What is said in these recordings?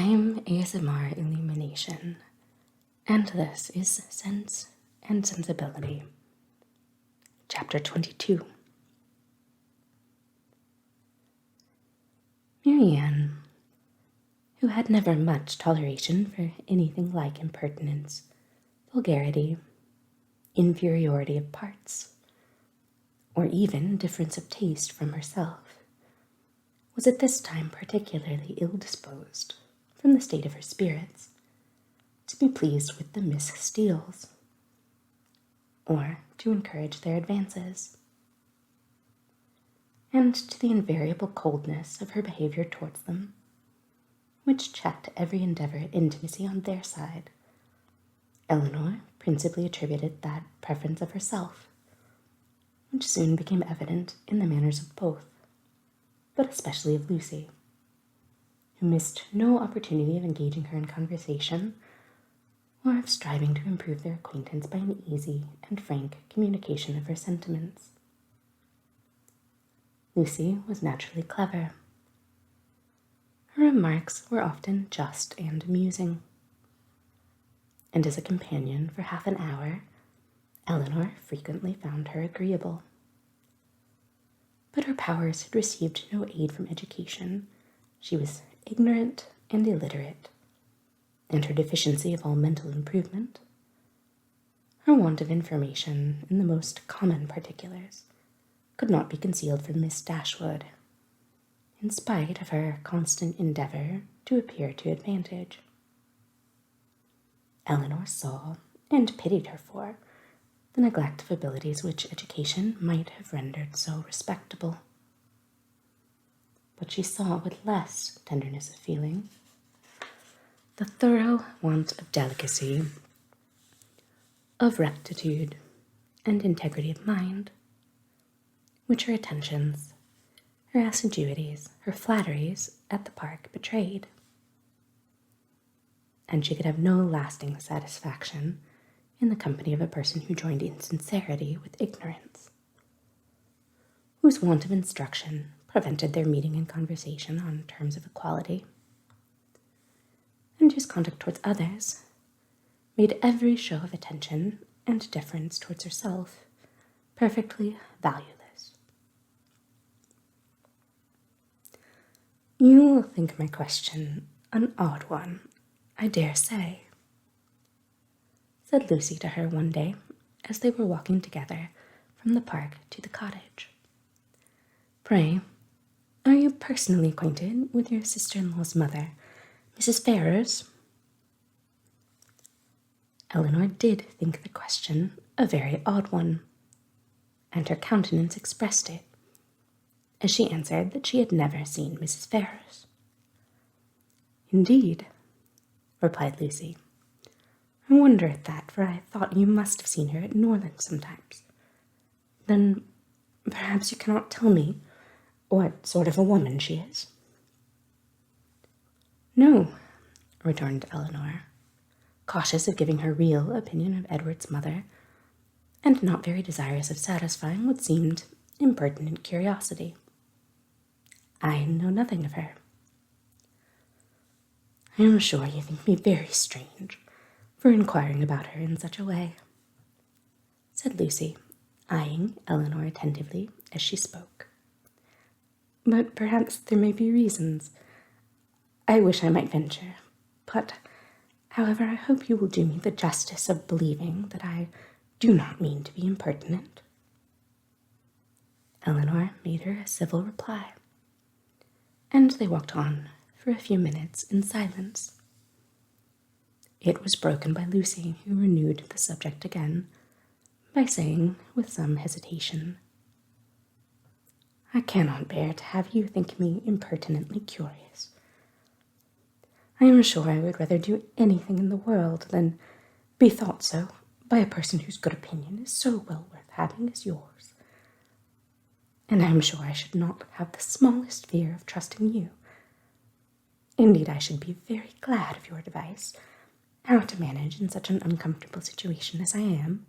I'm ASMR Illumination, and this is Sense and Sensibility, Chapter 22. Marianne, who had never much toleration for anything like impertinence, vulgarity, inferiority of parts, or even difference of taste from herself, was at this time particularly ill-disposed, from the state of her spirits, to be pleased with the Miss Steeles, or to encourage their advances, and to the invariable coldness of her behavior towards them, which checked every endeavor at intimacy on their side. Elinor principally attributed that preference of herself, which soon became evident in the manners of both, but especially of Lucy, who missed no opportunity of engaging her in conversation, or of striving to improve their acquaintance by an easy and frank communication of her sentiments. Lucy was naturally clever. Her remarks were often just and amusing, and as a companion for half an hour, Elinor frequently found her agreeable. But her powers had received no aid from education. She was ignorant and illiterate, and her deficiency of all mental improvement, her want of information in the most common particulars, could not be concealed from Miss Dashwood, in spite of her constant endeavour to appear to advantage. Elinor saw, and pitied her for, the neglect of abilities which education might have rendered so respectable. But she saw with less tenderness of feeling the thorough want of delicacy, of rectitude, and integrity of mind, which her attentions, her assiduities, her flatteries at the park betrayed. And she could have no lasting satisfaction in the company of a person who joined insincerity with ignorance, whose want of instruction prevented their meeting in conversation on terms of equality, and whose conduct towards others made every show of attention and deference towards herself perfectly valueless. You will think my question an odd one, I dare say, said Lucy to her one day as they were walking together from the park to the cottage. Pray, are you personally acquainted with your sister-in-law's mother, Mrs. Ferrars? Elinor did think the question a very odd one, and her countenance expressed it, as she answered that she had never seen Mrs. Ferrars. Indeed, replied Lucy. I wonder at that, for I thought you must have seen her at Norland sometimes. Then perhaps you cannot tell me what sort of a woman she is? No, returned Elinor, cautious of giving her real opinion of Edward's mother, and not very desirous of satisfying what seemed impertinent curiosity. I know nothing of her. I am sure you think me very strange for inquiring about her in such a way, said Lucy, eyeing Elinor attentively as she spoke. But perhaps there may be reasons. I wish I might venture, but, however, I hope you will do me the justice of believing that I do not mean to be impertinent. Elinor made her a civil reply, and they walked on for a few minutes in silence. It was broken by Lucy, who renewed the subject again by saying, with some hesitation, I cannot bear to have you think me impertinently curious. I am sure I would rather do anything in the world than be thought so by a person whose good opinion is so well worth having as yours. And I am sure I should not have the smallest fear of trusting you. Indeed, I should be very glad of your advice how to manage in such an uncomfortable situation as I am.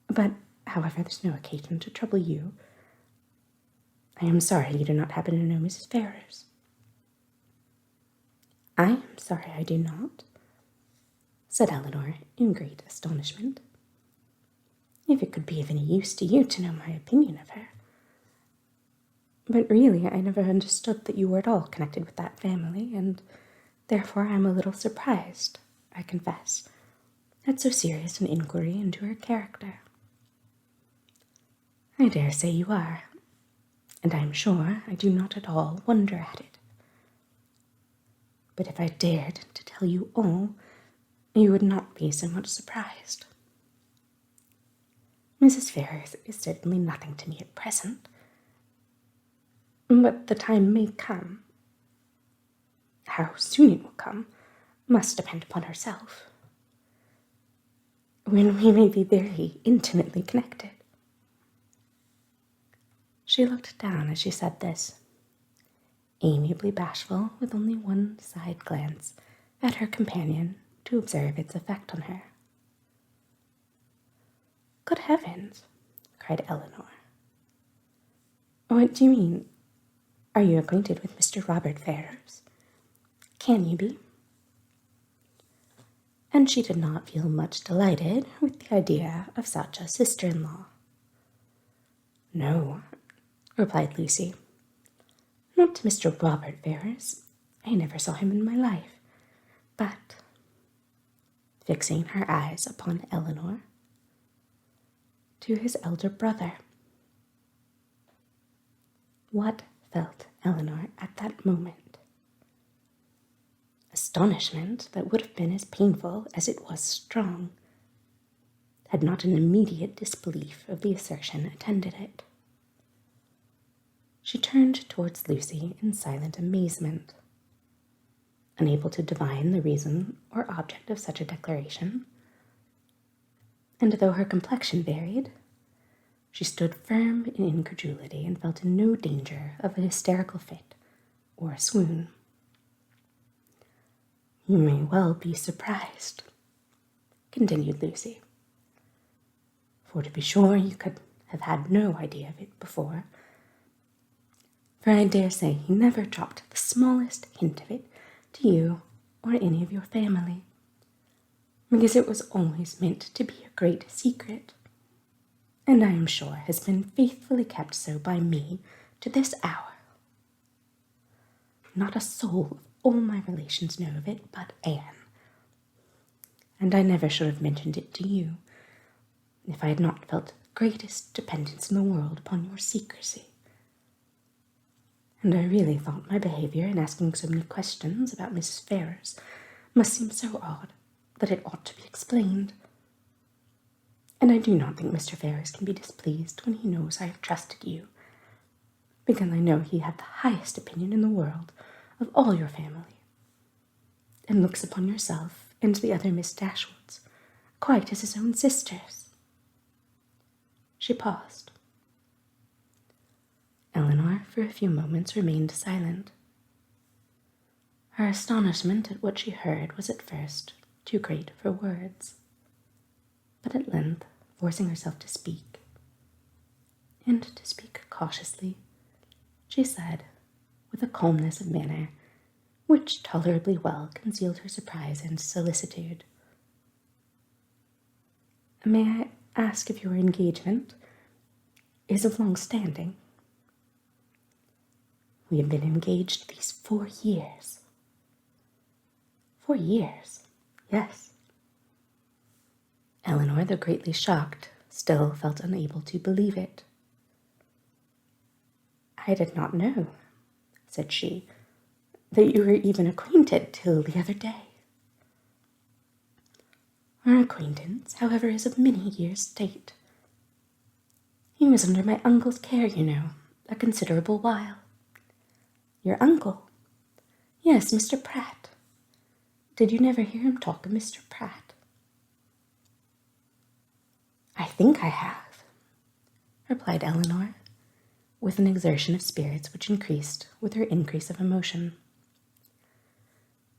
But, however, there's no occasion to trouble you. I am sorry you do not happen to know Mrs. Ferrars. I am sorry I do not, said Elinor in great astonishment. If it could be of any use to you to know my opinion of her. But really, I never understood that you were at all connected with that family, and therefore I am a little surprised, I confess, at so serious an inquiry into her character. I dare say you are, and I am sure I do not at all wonder at it. But if I dared to tell you all, you would not be so much surprised. Mrs. Ferrars is certainly nothing to me at present, but the time may come. How soon it will come must depend upon herself, when we may be very intimately connected. She looked down as she said this, amiably bashful, with only one side glance at her companion to observe its effect on her. Good heavens, cried Elinor. What do you mean? Are you acquainted with Mr. Robert Ferrars? Can you be? And she did not feel much delighted with the idea of such a sister-in-law. No, replied Lucy. Not Mr. Robert Ferrars. I never saw him in my life. But, fixing her eyes upon Elinor, to his elder brother. What felt Elinor at that moment? Astonishment that would have been as painful as it was strong, had not an immediate disbelief of the assertion attended it. She turned towards Lucy in silent amazement, unable to divine the reason or object of such a declaration, and though her complexion varied, she stood firm in incredulity and felt in no danger of a hysterical fit or a swoon. You may well be surprised, continued Lucy, for to be sure you could have had no idea of it before, for I dare say he never dropped the smallest hint of it to you or any of your family, because it was always meant to be a great secret, and I am sure has been faithfully kept so by me to this hour. Not a soul of all my relations know of it but Anne, and I never should have mentioned it to you if I had not felt the greatest dependence in the world upon your secrecy. And I really thought my behaviour in asking so many questions about Mrs. Ferrars must seem so odd that it ought to be explained. And I do not think Mr. Ferrars can be displeased when he knows I have trusted you, because I know he had the highest opinion in the world of all your family, and looks upon yourself and the other Miss Dashwoods quite as his own sisters. She paused. Elinor for a few moments remained silent. Her astonishment at what she heard was at first too great for words, but at length, forcing herself to speak, and to speak cautiously, she said, with a calmness of manner which tolerably well concealed her surprise and solicitude, "May I ask if your engagement is of long standing?" "We have been engaged these 4 years. 4 years? Yes." Elinor, though greatly shocked, still felt unable to believe it. "I did not know," said she, "that you were even acquainted till the other day." "Our acquaintance, however, is of many years' date. He was under my uncle's care, you know, a considerable while." "Your uncle?" "Yes, Mr. Pratt. Did you never hear him talk of Mr. Pratt?" "I think I have," replied Elinor, with an exertion of spirits which increased with her increase of emotion.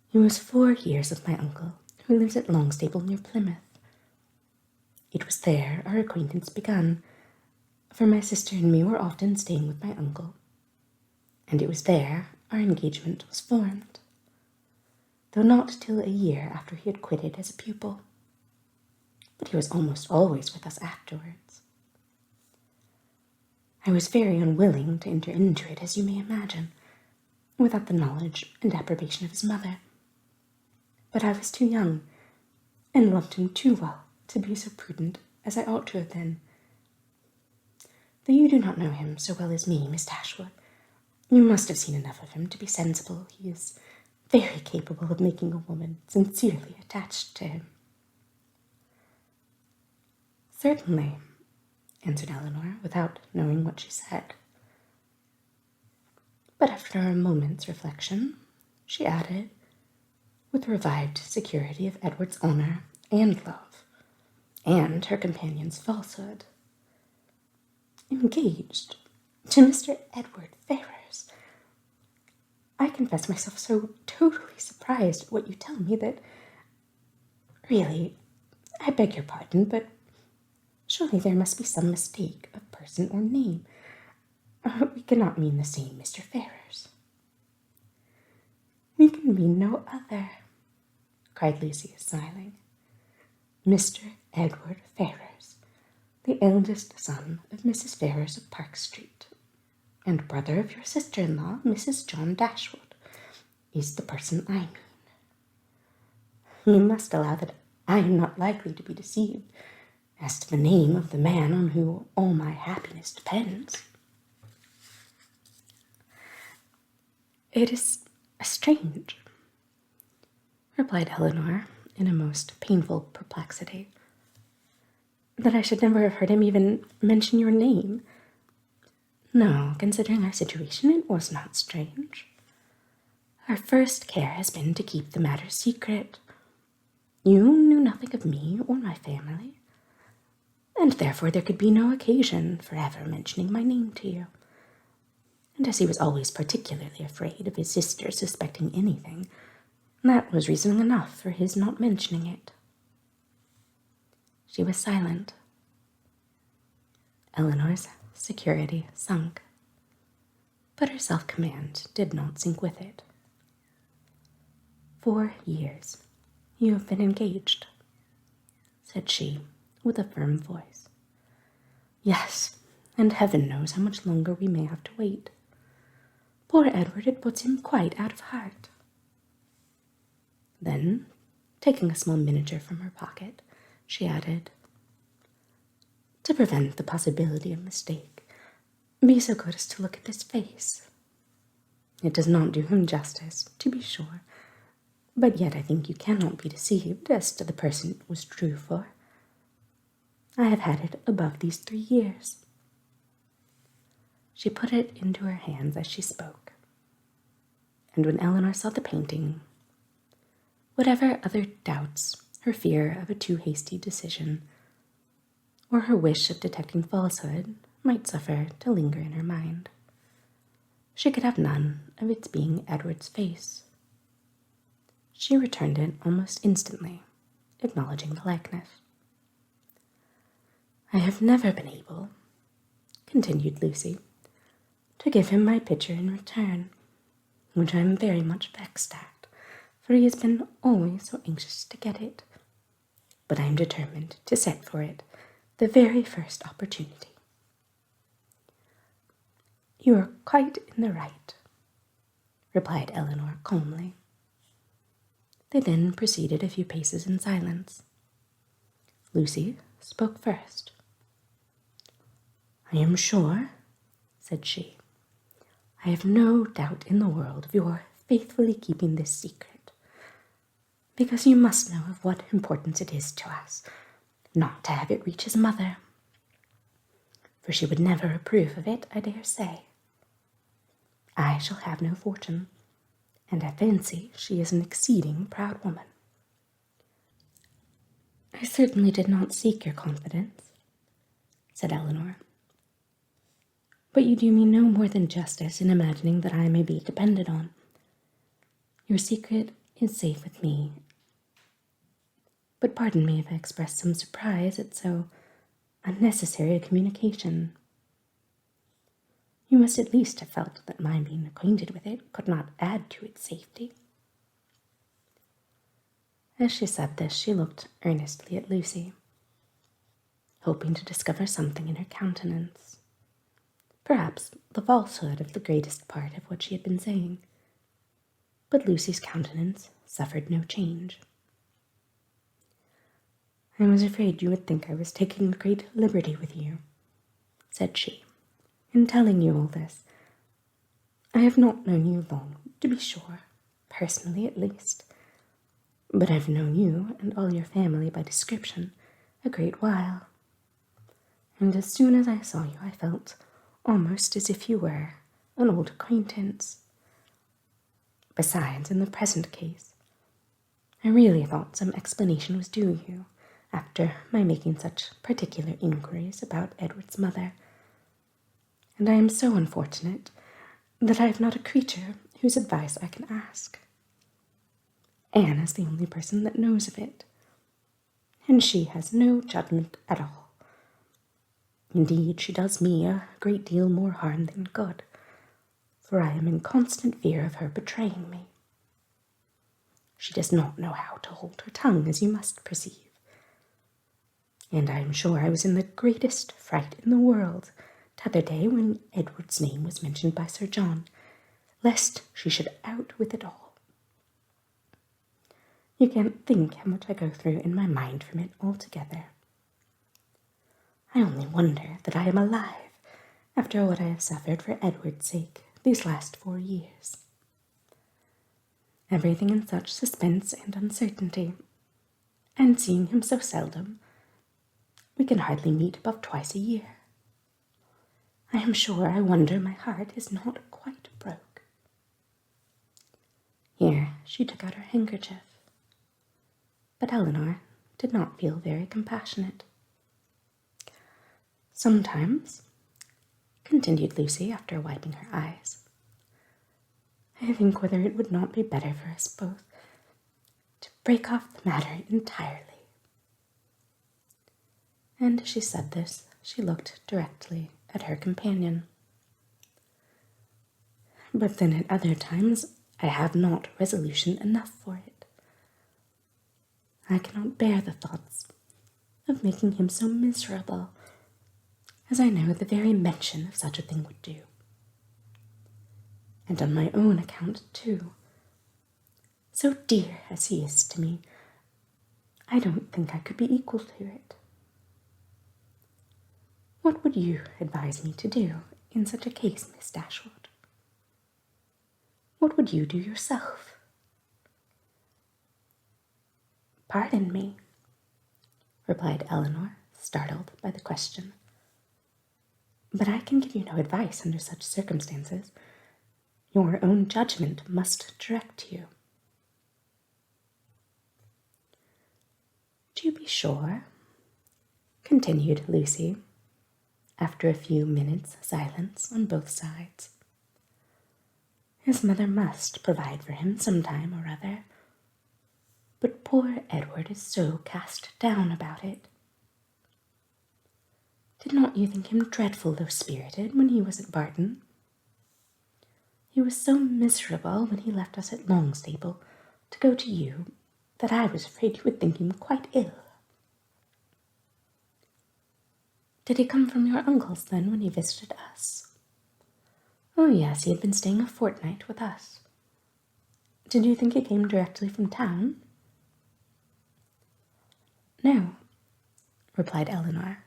"He was 4 years with my uncle, who lives at Longstaple near Plymouth. It was there our acquaintance begun, for my sister and me were often staying with my uncle, and it was there our engagement was formed. though not till a year after he had quitted as a pupil. But he was almost always with us afterwards. I was very unwilling to enter into it, as you may imagine, without the knowledge and approbation of his mother. But I was too young, and loved him too well to be so prudent as I ought to have been. Though you do not know him so well as me, Miss Dashwood, you must have seen enough of him to be sensible he is very capable of making a woman sincerely attached to him. Certainly, answered Elinor, without knowing what she said. But after a moment's reflection, she added, with revived security of Edward's honour and love, and her companion's falsehood, engaged to Mr. Edward Ferrars. I confess myself so totally surprised at what you tell me that, really, I beg your pardon, but surely there must be some mistake of person or name. We cannot mean the same Mr. Ferrars. We can mean no other, cried Lucy, smiling. Mr. Edward Ferrars, the eldest son of Mrs. Ferrars of Park Street, and brother of your sister-in-law, Mrs. John Dashwood, is the person I mean. You must allow that I am not likely to be deceived as to the name of the man on whom all my happiness depends. It is strange, replied Elinor, in a most painful perplexity, that I should never have heard him even mention your name. No, considering our situation, it was not strange. Our first care has been to keep the matter secret. You knew nothing of me or my family, and therefore there could be no occasion for ever mentioning my name to you. And as he was always particularly afraid of his sister suspecting anything, that was reason enough for his not mentioning it. She was silent. Elinor's security sunk, but her self-command did not sink with it. 4 years you have been engaged, said she, with a firm voice. Yes, and heaven knows how much longer we may have to wait. Poor Edward, it puts him quite out of heart. Then, taking a small miniature from her pocket, she added, to prevent the possibility of mistake, be so good as to look at his face. It does not do him justice, to be sure, but yet I think you cannot be deceived as to the person it was true for. I have had it above these 3 years. She put it into her hands as she spoke, and when Elinor saw the painting, whatever other doubts, her fear of a too hasty decision, or her wish of detecting falsehood might suffer to linger in her mind, she could have none of its being Edward's face. She returned it almost instantly, acknowledging the likeness. I have never been able, continued Lucy, to give him my picture in return, which I am very much vexed at, for he has been always so anxious to get it. But I am determined to set for it the very first opportunity. You are quite in the right, replied Elinor calmly. They then proceeded a few paces in silence. Lucy spoke first. I am sure, said she, I have no doubt in the world of your faithfully keeping this secret, because you must know of what importance it is to us not to have it reach his mother, for she would never approve of it, I dare say. I shall have no fortune, and I fancy she is an exceeding proud woman. I certainly did not seek your confidence, said Elinor, but you do me no more than justice in imagining that I may be depended on. Your secret is safe with me, but pardon me if I express some surprise at so unnecessary a communication. You must at least have felt that my being acquainted with it could not add to its safety. As she said this, she looked earnestly at Lucy, hoping to discover something in her countenance, perhaps the falsehood of the greatest part of what she had been saying. But Lucy's countenance suffered no change. "I was afraid you would think I was taking a great liberty with you," said she, "in telling you all this. I have not known you long, to be sure, personally at least, but I've known you and all your family by description a great while, and as soon as I saw you I felt almost as if you were an old acquaintance. Besides, in the present case, I really thought some explanation was due you after my making such particular inquiries about Edward's mother, and I am so unfortunate that I have not a creature whose advice I can ask. Anne is the only person that knows of it, and she has no judgment at all. Indeed, she does me a great deal more harm than good, for I am in constant fear of her betraying me. She does not know how to hold her tongue, as you must perceive, and I am sure I was in the greatest fright in the world t'other day when Edward's name was mentioned by Sir John, lest she should out with it all. You can't think how much I go through in my mind from it altogether. I only wonder that I am alive after what I have suffered for Edward's sake these last 4 years. Everything in such suspense and uncertainty, and seeing him so seldom, we can hardly meet above twice a year. I am sure I wonder my heart is not quite broke." Here she took out her handkerchief, but Elinor did not feel very compassionate. "Sometimes," continued Lucy after wiping her eyes, "I think whether it would not be better for us both to break off the matter entirely." And as she said this, she looked directly at her companion. "But then at other times I have not resolution enough for it. I cannot bear the thoughts of making him so miserable, as I know the very mention of such a thing would do. And on my own account, too, so dear as he is to me, I don't think I could be equal to it. What would you advise me to do in such a case, Miss Dashwood? What would you do yourself?" "Pardon me," replied Elinor, startled by the question, "but I can give you no advice under such circumstances. Your own judgment must direct you." "To be sure," continued Lucy, after a few minutes' silence on both sides, "his mother must provide for him some time or other, but poor Edward is so cast down about it. Did not you think him dreadful low-spirited when he was at Barton? He was so miserable when he left us at Longstaple to go to you that I was afraid you would think him quite ill." "Did he come from your uncle's, then, when he visited us?" "Oh, yes, he had been staying a fortnight with us." "Did you think he came directly from town?" "No," replied Elinor,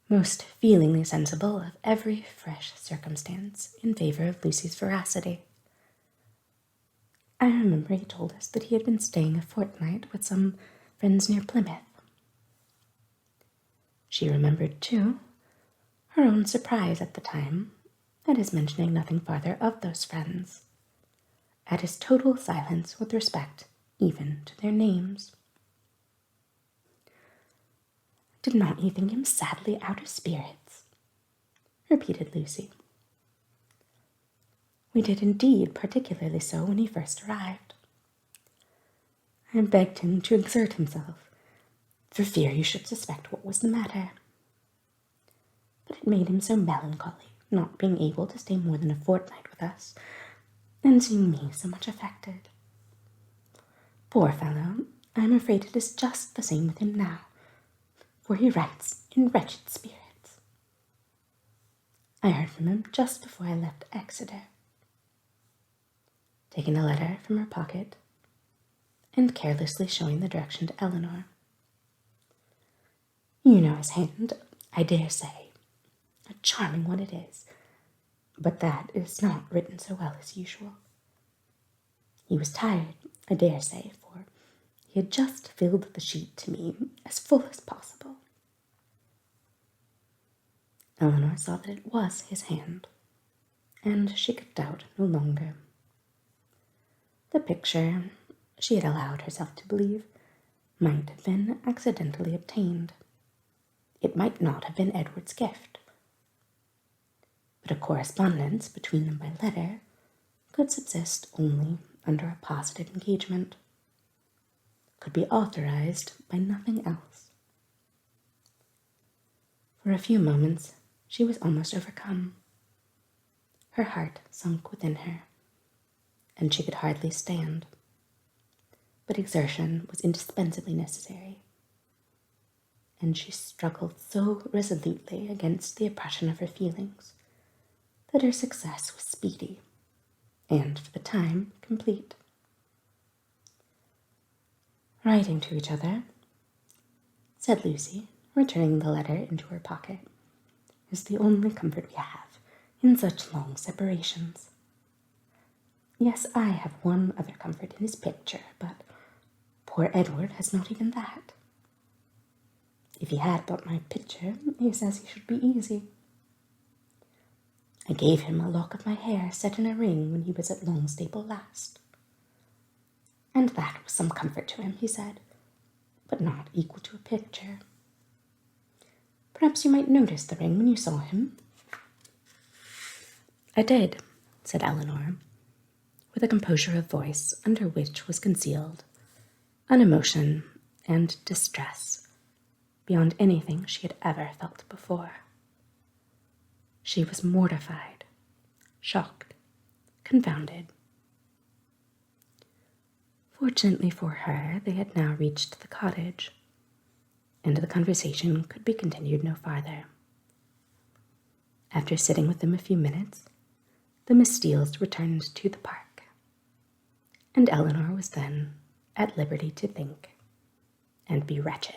most feelingly sensible of every fresh circumstance in favour of Lucy's veracity. "I remember he told us that he had been staying a fortnight with some friends near Plymouth." She remembered, too, her own surprise at the time at his mentioning nothing farther of those friends, at his total silence with respect even to their names. "Did not you think him sadly out of spirits?" repeated Lucy. "We did indeed, particularly so when he first arrived. I begged him to exert himself, for fear you should suspect what was the matter. But it made him so melancholy, not being able to stay more than a fortnight with us, and seeing me so much affected. Poor fellow, I am afraid it is just the same with him now, for he writes in wretched spirits. I heard from him just before I left Exeter. Taking a letter from her pocket and carelessly showing the direction to Elinor. You know his hand, I dare say. A charming one it is, but that is not written so well as usual. He was tired, I dare say, for he had just filled the sheet to me as full as possible. Elinor saw that it was his hand, and she could doubt no longer. The picture, she had allowed herself to believe, might have been accidentally obtained. It might not have been Edward's gift. But a correspondence between them by letter could subsist only under a positive engagement, could be authorized by nothing else. For a few moments she was almost overcome. Her heart sunk within her, and she could hardly stand. But exertion was indispensably necessary, and she struggled so resolutely against the oppression of her feelings that her success was speedy, and for the time complete. Writing to each other, said Lucy, returning the letter into her pocket, is the only comfort we have in such long separations. Yes, I have one other comfort in his picture, but poor Edward has not even that. If he had but my picture, he says he should be easy. I gave him a lock of my hair set in a ring when he was at Longstaple last. And that was some comfort to him, he said, but not equal to a picture. Perhaps you might notice the ring when you saw him. I did, said Elinor, with a composure of voice under which was concealed an emotion and distress beyond anything she had ever felt before. She was mortified, shocked, confounded. Fortunately for her, they had now reached the cottage, and the conversation could be continued no farther. After sitting with them a few minutes, the Miss Steeles returned to the park, and Elinor was then at liberty to think and be wretched.